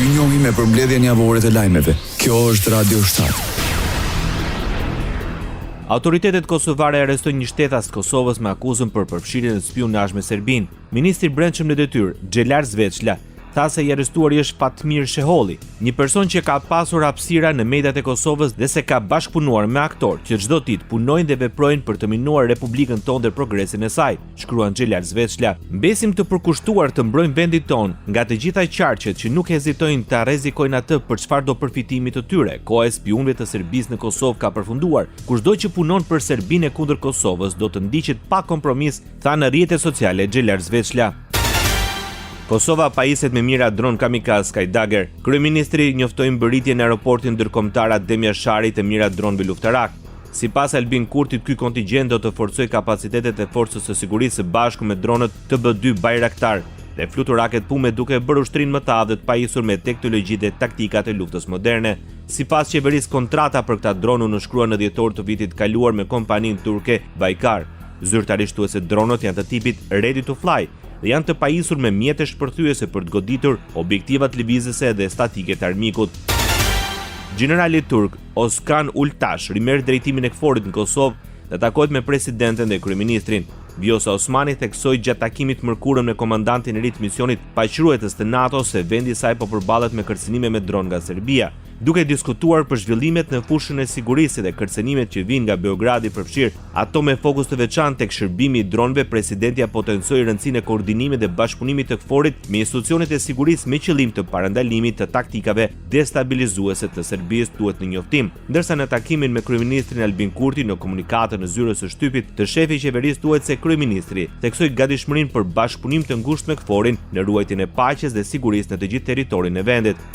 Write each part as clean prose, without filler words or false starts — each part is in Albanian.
Ju njohim me përmbledhjen javore të lajmeve. Kjo është Radio 7. Autoritetet kosovare arrestojnë një shtetas të Kosovës me akuzën për përfshirjen në spionazh me Serbinë. Ministri i Brendshëm në detyrë, Xhelar Zveçla, tha se i arrestuari është Fatmir Sheholli, një person që ka pasur hapësira në mediat e Kosovës dhe se ka bashkëpunuar me aktorë që çdo ditë punojnë dhe veprojnë për të minuar Republikën tonë dhe progresin e saj, shkruan Xhelar Zveçla. Mbesim të përkushtuar të mbrojmë vendin tonë nga të gjitha qarqet që nuk hezitojnë ta rrezikojnë atë për çfarë do përfitimi të tyre. Koha e spionëve të Serbisë në Kosovë ka përfunduar. Kushdo që punon për Serbinë kundër Kosovës do të ndiqet pa kompromis, tha në rrjetet sociale Xhelar Zveçla. Kosova pajiset me mira dron kamikaz Skydagger. Kryeministri njoftoi mbërritjen në aeroportin ndërkombëtar Adem Jashari të mira dronëve luftarak. Sipas Albin Kurtit, ky kontingjent do të forcojë kapacitetet e forcës së sigurisë së bashku me dronët TB2 Bayraktar dhe fluturaket pume duke bërë ushtrin më të madh të pajisur me teknologji dhe taktikat e luftës moderne. Sipas qeverisë, kontrata për këtë dron u nënshkrua në dhjetor të vitit kaluar me kompaninë turke Baykar. Zyrtarishtuese dronët janë të tipit ready to fly dhe janë të pajisur me mjete shpërthyese për të goditur objektivat lëvizëse dhe statike të armikut. Generali turk Oskan Ultash rimerr drejtimin e KFOR-it në Kosovë dhe takohet me presidenten dhe kryeministrin. Vjosa Osmani theksoi gjatë takimit mërkurën me komandantin e ri të misionit paqërues të NATO se vendi i saj po përballet me kërcënime me dron nga Serbia. Duke diskutuar për zhvillimet në fushën e sigurisë dhe kërcënimet që vijnë nga Beogradi përfshir ato me fokus të veçantë tek shërbimi i dronëve, presidenti potencoi rëndësinë e koordinimit dhe bashkëpunimit të KFOR-it me institucionet e sigurisë me qëllim të parandalimit të taktikave destabilizuese të Serbisë, thuhet në njoftim. Ndërsa në takimin me kryeministrin Albin Kurti në komunikatën në zyrës së shtypit të shefi i qeverisë thuhet se kryeministri theksoi gatishmërinë për bashkëpunim të ngushtë me KFOR-in në ruajtjen e paqes dhe sigurisë në të gjithë territorin e vendit.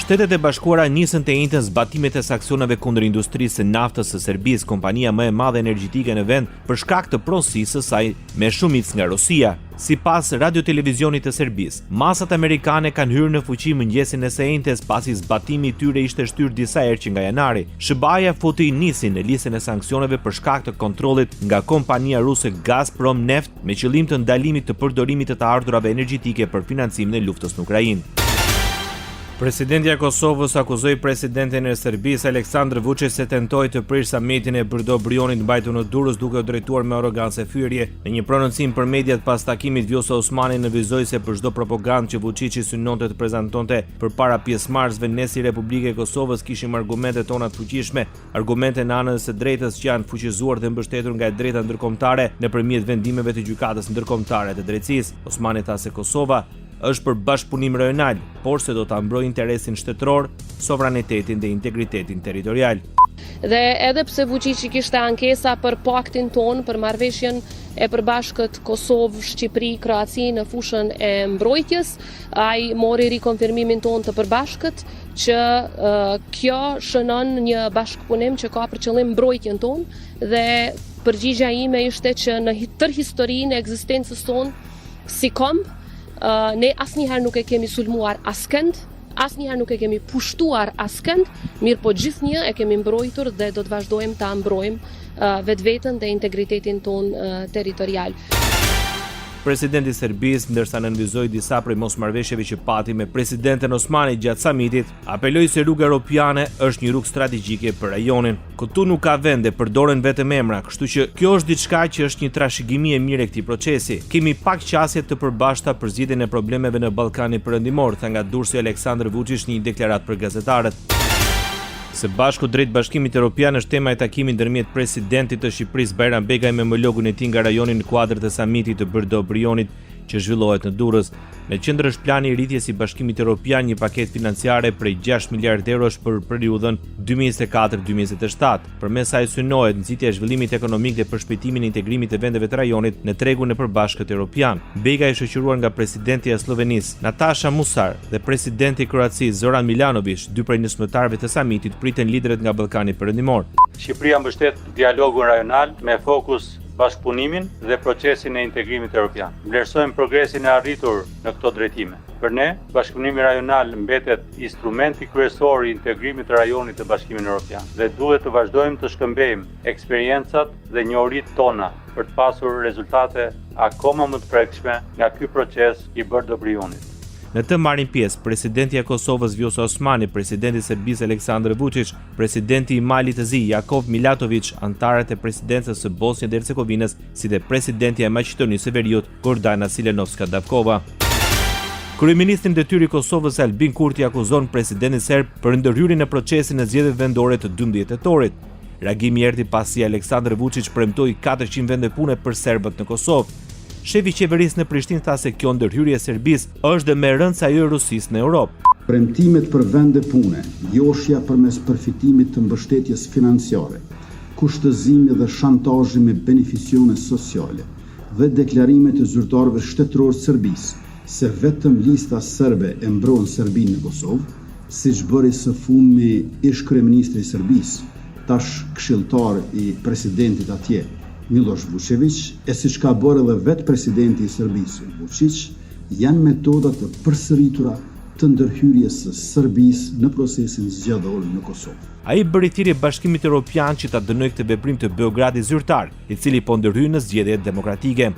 Shtetet e Bashkuara nisën të njëjtën zbatimet e sanksioneve kundër industrisë së naftës së Serbisë, kompania më e madhe energjetike në vend, për shkak të pronësisë së saj me shumicë nga Rusia. Sipas radio-televizionit të Serbisë, masat amerikane kanë hyrë në fuqi mëngjesin e së njëjtës pasi zbatimi i tyre ishte shtyrë disa herë që nga janari. SBA futi nisin në listën e sanksioneve për shkak të kontrollit nga kompania ruse Gazprom Neft me qëllim të ndalimit të përdorimit të ardhurave energjetike për financimin e luftës në Ukrainë. Presidentja e Kosovës akuzoi presidentin e Serbisë Aleksandar Vučić se tentoi të prish samitin e Brdo-Brionit mbajtur në Durrës duke u drejtuar me arrogancë e fyrje. Në një prononcim për mediat pas takimit, Vjosa Osmani nënvizoi se për çdo propagandë që Vučići synonte të prezantonte përpara pjesëmarrësve ne si Republikë e Kosovës kishim argumente tona të fuqishme, argumente në anën së drejtës që janë fuqizuar dhe mbështetur nga e drejta ndërkombëtare nëpërmjet vendimeve të gjykatës ndërkombëtare të drejtësisë. Osmani tha se Kosova është për bashkëpunim rajonal, por se do ta mbrojë interesin shtetëror, sovranitetin dhe integritetin territorial. Dhe edhe pse Vučići kishte ankesa për paktin ton, për marrëveshjen e përbashkët Kosovë-Shqipëri-Kroaci në fushën e mbrojtjes, ai mori rikonfirmimin ton të përbashkët që kjo shënon një bashkëpunim që ka për qëllim mbrojtjen ton dhe përgjigjja ime ishte që në tërë historinë e ekzistencës tonë si komb ne asnjëherë nuk e kemi sulmuar askënd, asnjëherë nuk e kemi pushtuar askënd, mirë po gjithnjë e kemi mbrojtur dhe do të vazhdojmë ta mbrojmë vetveten dhe integritetin ton territorial. Presidenti i Serbisë, ndërsa nënvizoi disa prej mosmarrëveshjeve që pati me presidenten Osmani gjatë samitit, apeloi se rruga europiane është një rrugë strategjike për rajonin. Këtu nuk ka vende, përdoren vetëm emra, kështu që kjo është diçka që është një trashëgimi e mirë e këtij procesi. Kemi pak qasje të përbashkëta për zgjidhjen e problemeve në Ballkanin Perëndimor, tha nga Durrësi Aleksandar Vučić në një deklaratë për gazetarët. Së bashku drejt Bashkimit Evropian është tema e takimit ndërmjet presidentit të Shqipërisë Bajram Begaj me homologun e tij nga rajoni në kuadër të samitit të Brdo-Brionit që zhvillohet në Durrës. Në qendër është plani i rritjes i Bashkimit Evropian, një paketë financiare prej 6 miliardë eurosh për periudhën 2024-2027. Përmes saj synohet nxitja e zhvillimit ekonomik dhe përshpejtimin e integrimit të vendeve të rajonit në tregun e përbashkët evropian. Begaj është shoqëruar nga presidenti i Slovenisë Nataša Musar dhe presidenti i Kroacisë Zoran Milanović, dy prej nismëtarëve të samitit, priten liderët nga Ballkani Perëndimor. Shqipëria mbështet dialogun rajonal me fokus bashkëpunimin dhe procesin e integrimit evropian. Vlerësojmë progresin e arritur në këto drejtime. Për ne, bashkëpunimi rajonal mbetet instrumenti kryesor i integrimit të rajonit të Bashkimit Evropian dhe duhet të vazhdojmë të shkëmbejmë eksperiencat dhe njohuritë tona për të pasur rezultate akoma më të prekshme nga ky proces i Brdo-Brionit. Në të marrin pjesë presidenti i Kosovës Vjosa Osmani, presidenti i Serbisë Aleksandar Vučić, presidenti i Malit të Zi Jakov Milatović, antarët e presidencës së Bosnjës dhe Hercegovinës, si dhe presidenti i Maqedonisë së Veriut Gordana Silenovska-Davkova. Kryeministri i detyrë i Kosovës Albin Kurti akuzon presidentin serb për ndërhyrjen në procesin e zgjedhjeve vendore të 12 tetorit. Reagimi erdhi pasi Aleksandar Vučić premtoi 400 vende pune për serbët në Kosovë. Shefi i qeverisë në Prishtinë tha se kjo ndërhyrje e Serbisë është dhe më e rëndë se ajo e Rusisë në Europë. Premtimet për vende pune, joshja përmes përfitimit të mbështetjes financiare, kushtëzimi dhe shantazhi me beneficione sociale dhe deklarimet e zyrtarëve shtetëror të Serbisë se vetëm lista serbe e mbron Serbinë në Kosovë, siç bëri së fundmi ish kryeministri i Serbisë, tash këshilltar i presidentit atje, Miloš Vučević, e siç ka bërë edhe vetë presidenti i Serbisë, Vučić, janë metoda të përsëritura të ndërhyrjes së Serbisë në procesin zgjedhor në Kosovë. Ai bëri thirrje Bashkimit Evropian që ta dënojë këtë veprim të Beogradit zyrtar, i cili po ndërhyr në zgjedhje demokratike.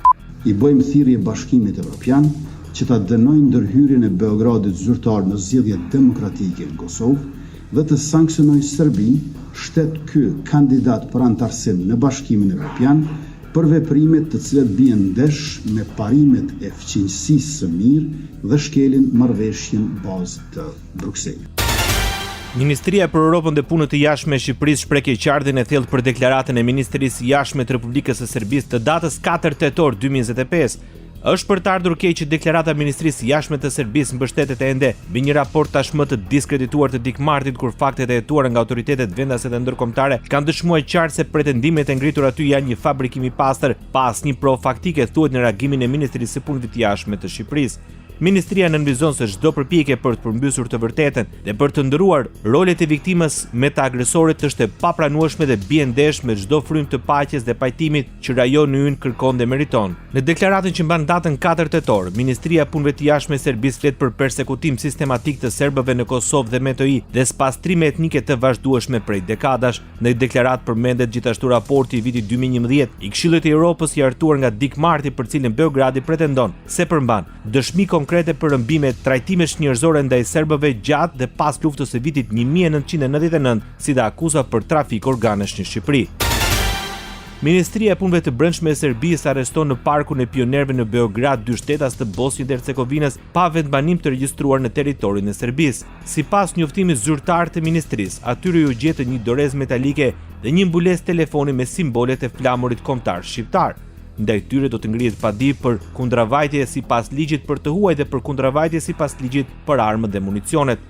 I bëjmë thirrje Bashkimit Evropian që ta dënojë ndërhyrjen e Beogradit zyrtar në zgjedhje demokratike në Kosovë dhe të sanksionojë Serbinë, shtet ky kandidat për antarësim në Bashkimin Evropian, për veprimet të cilat bien ndesh me parimet e fqinjësisë së mirë dhe shkelin marrëveshjen bazë të Brukselit. Ministria për Europën dhe Punët e Jashtme e Shqipërisë shpreh keqardhjen e thellë për deklaratën e Ministrisë së Jashtme të Republikës së Serbisë të datës 4 tetor 2025. Është për të ardhur keq që deklarata e Ministrisë së Jashtme të Serbisë mbështetet ende mbi një raport tashmë të diskredituar të dikmartit, kur faktet e hetuara nga autoritetet vendase dhe ndërkombëtare kanë dëshmuar qartë se pretendimet e ngritura aty janë një fabrikim i pastër, pa asnjë provë faktike, thuhet në reagimin e Ministrisë së Punëve të Jashtme të Shqipërisë. Ministria nënvizon se çdo përpjekje për të përmbysur të vërtetën dhe për të ndëruar rolet e viktimës me të agresorit është e papranueshme dhe bie ndesh me çdo frym të paqes dhe pajtimit që rajoni ynë kërkon dhe meriton. Në deklaratën që mban datën 4 tetor, Ministria e Punëve të Jashtme e Serbisë flet për persekutim sistematik të serbëve në Kosovë dhe MTI dhe spastrime etnike të vazhdueshme prej dekadash. Në deklaratë përmendet gjithashtu raporti i vitit 2011 i Këshillit të Evropës i hartuar nga Dick Marty, për cilin Beogradi pretendon se përmban dëshmi konkrete për rëmbime, trajtimesh njerëzore ndaj serbëve gjatë dhe pas luftës së vitit 1999, si dhe akuza për trafik organesh në Shqipëri. Ministria e Punëve të Brendshme e Serbisë arreston në parkun e pionerëve në Beograd 2 shtetas të Bosnjës dhe Hercegovinës pa vendbanim të regjistruar në territorin e Serbisë. Sipas njoftimit zyrtar të ministrisë, atyre u gjetën një dorez metalike dhe një mbulesë telefoni me simbolet e flamurit kombëtar shqiptar. Ndaj tyre do të ngrihet padi për kundravajtje sipas ligjit për të huaj dhe për kundravajtje sipas ligjit për armët dhe municionet.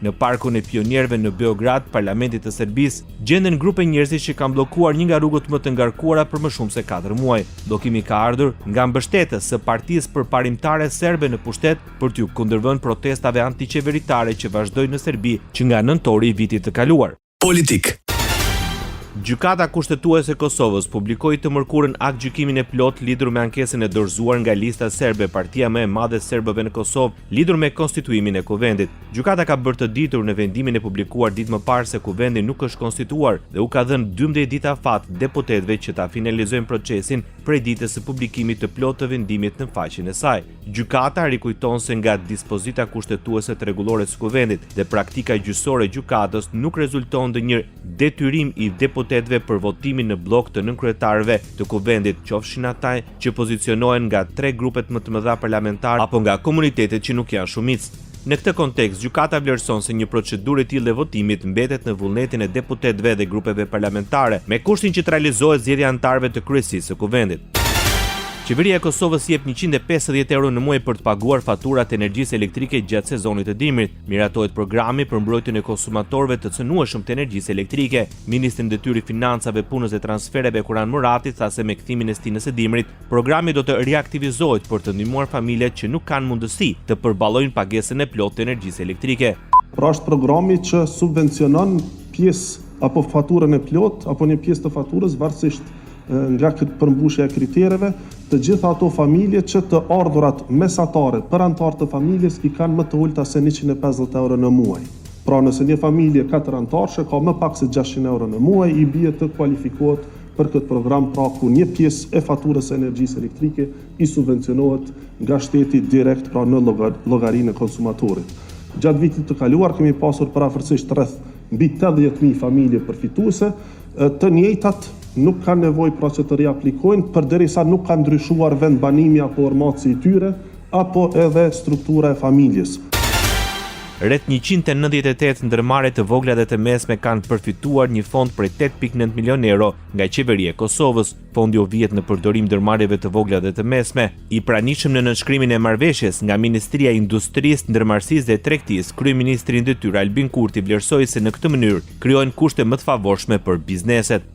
Në parkun e pionierëve në Beograd, parlamentit të Serbisë, gjenden grupe njerëzish që kanë bllokuar një nga rrugët më të ngarkuara për më shumë se 4 muaj. Bllokimi ka ardhur nga mbështetës së Partisë Përparimtare Serbe në pushtet për t'u kundërvënë protestave antiqeveritare që vazhdojnë në Serbi që nga nëntori i vitit të kaluar. Politik. Gjykata kushtetuese e Kosovës publikoi të mërkurën akt gjykimin e plot lidhur me ankesën e dorëzuar nga lista serbe, partia më e madhe e serbëve në Kosovë, lidhur me konstituimin e kuvendit. Gjykata ka bërë të ditur në vendimin e publikuar ditë më parë se kuvendi nuk është konstituar dhe u ka dhënë 12 ditë afat deputetëve që ta finalizojnë procesin prej ditës së publikimit të plot të vendimit në faqen e saj. Gjykata rikujton se nga dispozita kushtetuese të rregullore të kuvendit dhe praktika gjyqësore e gjykatës nuk rezulton ndonjë detyrim i deputetëve për votimin në blok të nënkretarëve të kuvendit, qofshin ata që pozicionohen nga 3 grupet më të mëdha parlamentare apo nga komunitetet që nuk janë shumicë. Në këtë kontekst, gjykata vlerëson se një procedurë e tillë e votimit mbetet në vullnetin e deputetëve dhe grupeve parlamentare, me kushtin që të realizohet zgjedhja e anëtarëve të kryesisë së kuvendit. Qeveria e Kosovës jep 150 euro në muaj për të paguar faturat e energjisë elektrike gjatë sezonit të dimrit. Miratohet programi për mbrojtjen e konsumatorëve të cënueshëm të energjisë elektrike. Ministri i Detyrës Financave, Punës dhe Transfereve Kuran Murati tha se me kthimin e stinës së dimrit, programi do të riaktivizohet për të ndihmuar familjet që nuk kanë mundësi të përballojnë pagesën e plotë të energjisë elektrike. Pra është programi që subvencionon pjesë apo faturën e plot apo një pjesë të faturës varësisht nga këtë përmbushje e kritereve, të gjitha ato familje që të ardhurat mesatare për anëtar të familjes i kanë më të ulta se 150 euro në muaj. Pra nëse një familje 4 anëtarësh ka më pak se 600 euro në muaj, i bie të kualifikohet për këtë program, pra ku një pjesë e faturës së energjisë elektrike i subvencionohet nga shteti direkt, pra në llogarinë e konsumatorit. Gjatë vitit të kaluar kemi pasur parafërsisht rreth mbi 80.000 familje përfituese, të njëjtat nuk kanë nevojë pra që të riaplikojnë përderisa nuk ka ndryshuar vendbanimi apo ormaci i tyre apo edhe struktura e familjes. Rreth 198 ndërmarrje të vogla dhe të mesme kanë përfituar një fond prej 8.9 milion euro nga qeveria e Kosovës. Fondi u vjet në përdorim ndërmarrjeve të vogla dhe të mesme. I pranishëm në nënshkrimin e marrëveshjes nga Ministria e Industrisë, Ndërmarrësisë dhe Tregtisë, kryeministri i detyrë Albin Kurti vlerësoi se në këtë mënyrë krijohen kushte më të favorshme për bizneset.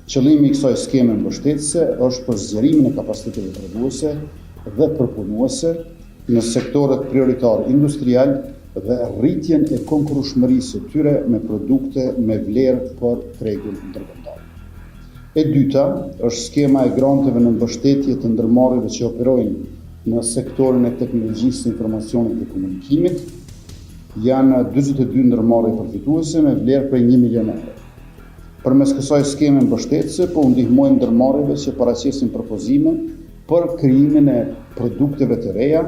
Qëllimi i kësaj skeme mbështetëse është për zgjerimin e kapaciteteve prodhuese dhe përpunuese në sektorët prioritar industrial dhe rritjen e konkurrueshmërisë së tyre me produkte me vlerë për tregun ndërkombëtar. E dyta është skema e granteve në mbështetje të ndërmarrjeve që operojnë në sektorin e teknologjisë së informacionit dhe komunikimit. Janë 42 ndërmarrje përfituese me vlerë prej 1 milion euro. Përmes kësaj skeme mbështetëse po ndihmojmë ndërmarrjeve që paraqesin propozime për krijimin e produkteve të reja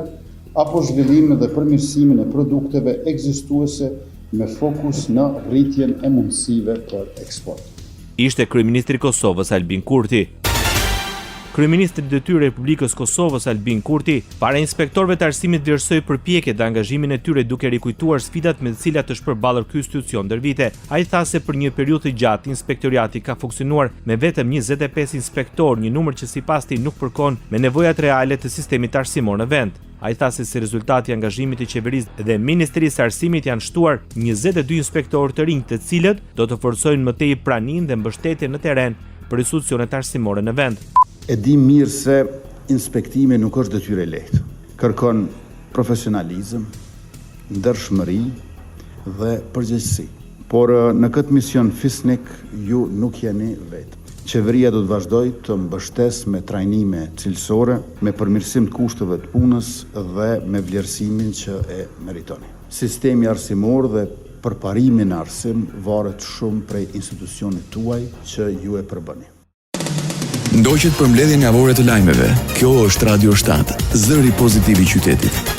apo zhvillimin dhe përmirësimin e produkteve ekzistuese me fokus në rritjen e mundësive për eksport. Ishte kryeministri i Kosovës Albin Kurti. Kryeministri i detyrë i Republikës Kosovës Albin Kurti para inspektorëve të arsimit vlerësoi përpjekjet dhe angazhimin e tyre duke rikujtuar sfidat me të cilat është përballur ky institucion ndër vite. Ai tha se për një periudhë të gjatë inspektoriati ka funksionuar me vetëm 25 inspektor, një numër që sipas tij nuk përkon me nevojat reale të sistemit arsimor në vend. Ai tha se si rezultati i angazhimit të qeverisë dhe Ministrisë së Arsimit janë shtuar 22 inspektorë të rinj, të cilët do të forcojnë më tej praninë dhe mbështetjen në terren për institucionet arsimore në vend. E di mirë se inspektimi nuk është detyrë e lehtë. Kërkon profesionalizëm, ndershmëri dhe përgjegjësi. Por në këtë mision fisnik ju nuk jeni vetë. Qeveria do të vazhdoj të mbështes me trajnime cilësore, me përmirësim të kushteve të punës dhe me vlerësimin që e meritoni. Sistemi arsimor dhe përparimi në arsim varet shumë prej institucionit tuaj që ju e përbëni. Ndoqet përmbledhjen javore të lajmeve. Kjo është Radio 7, zëri pozitiv i qytetit.